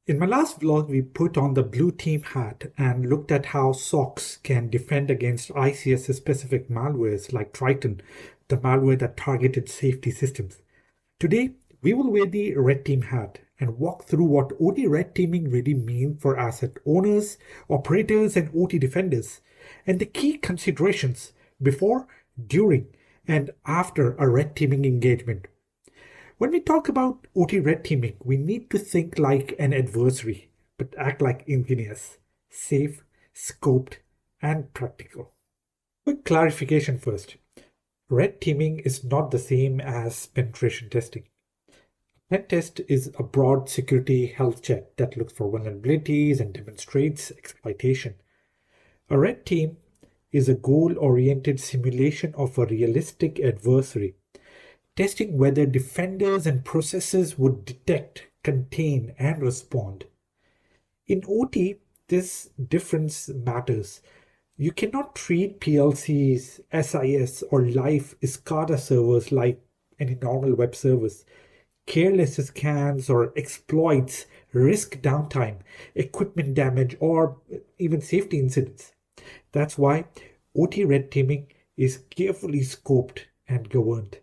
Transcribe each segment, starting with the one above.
In my last vlog, we put on the blue team hat and looked at how SOCs can defend against ICS-specific malwares like Triton, the malware that targeted safety systems. Today, we will wear the red team hat and walk through what OT red teaming really means for asset owners, operators, and OT defenders, and the key considerations before, during, and after a red teaming engagement. When we talk about OT red teaming, we need to think like an adversary, but act like engineers, safe, scoped, and practical. Quick clarification first. Red teaming is not the same as penetration testing. Pen test is a broad security health check that looks for vulnerabilities and demonstrates exploitation. A red team is a goal-oriented simulation of a realistic adversary, testing whether defenders and processes would detect, contain, and respond. In OT, this difference matters. You cannot treat PLCs, SIS, or live SCADA servers like any normal web service. Careless scans or exploits risk downtime, equipment damage, or even safety incidents. That's why OT red teaming is carefully scoped and governed.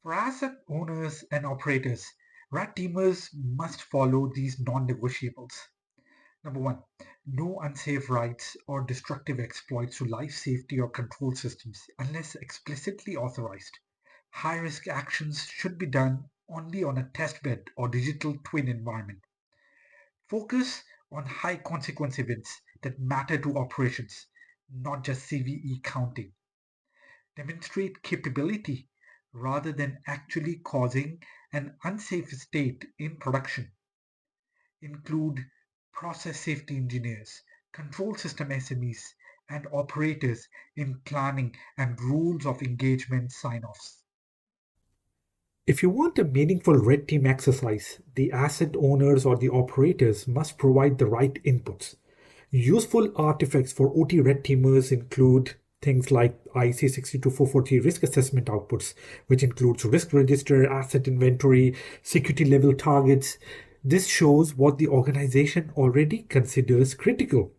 For asset owners and operators, red teamers must follow these non-negotiables. Number one, no unsafe writes or destructive exploits to life safety or control systems unless explicitly authorized. High-risk actions should be done only on a testbed or digital twin environment. Focus on high-consequence events that matter to operations, not just CVE counting. Demonstrate capability rather than actually causing an unsafe state in production. Include process safety engineers, control system SMEs, and operators in planning and rules of engagement sign-offs. If you want a meaningful red team exercise, the asset owners or the operators must provide the right inputs. Useful artifacts for OT red teamers include things like IEC 62440 risk assessment outputs, which includes risk register, asset inventory, security level targets. This shows what the organization already considers critical.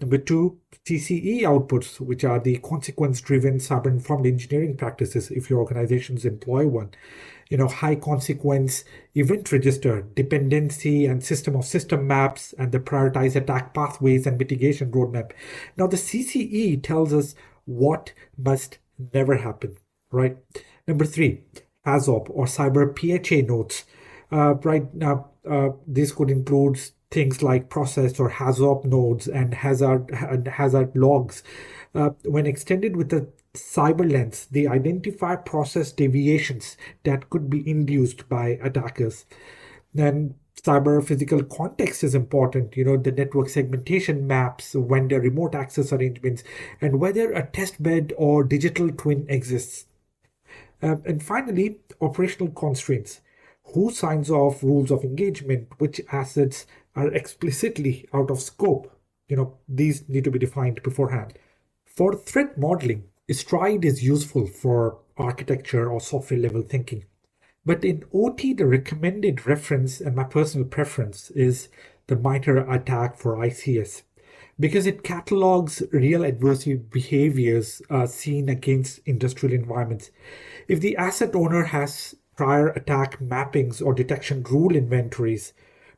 Number two, CCE outputs, which are the consequence-driven cyber-informed engineering practices if your organizations employ one. High consequence event register, dependency and system of system maps, and the prioritized attack pathways and mitigation roadmap. Now, the CCE tells us what must never happen, right? Number three, HAZOP or Cyber-PHA notes. Right now, this could include things like process or HAZOP nodes and hazard logs. When extended with a cyber lens, they identify process deviations that could be induced by attackers. Then cyber physical context is important, the network segmentation maps, vendor remote access arrangements, and whether a test bed or digital twin exists. And finally, operational constraints. Who signs off rules of engagement? Which assets are explicitly out of scope? These need to be defined beforehand. For threat modeling, Stride is useful for architecture or software level thinking. But in OT, the recommended reference and my personal preference is the MITRE ATT&CK for ICS because it catalogs real adversary behaviors seen against industrial environments. If the asset owner has prior attack mappings or detection rule inventories,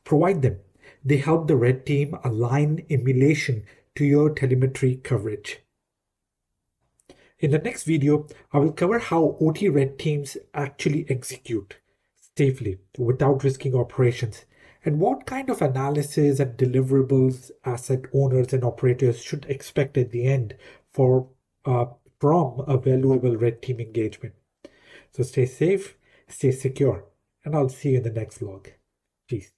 provide them. They help the red team align emulation to your telemetry coverage. In the next video, I will cover how OT red teams actually execute safely without risking operations, and what kind of analysis and deliverables asset owners and operators should expect at the end from a valuable red team engagement. So stay safe, stay secure, and I'll see you in the next vlog. Peace.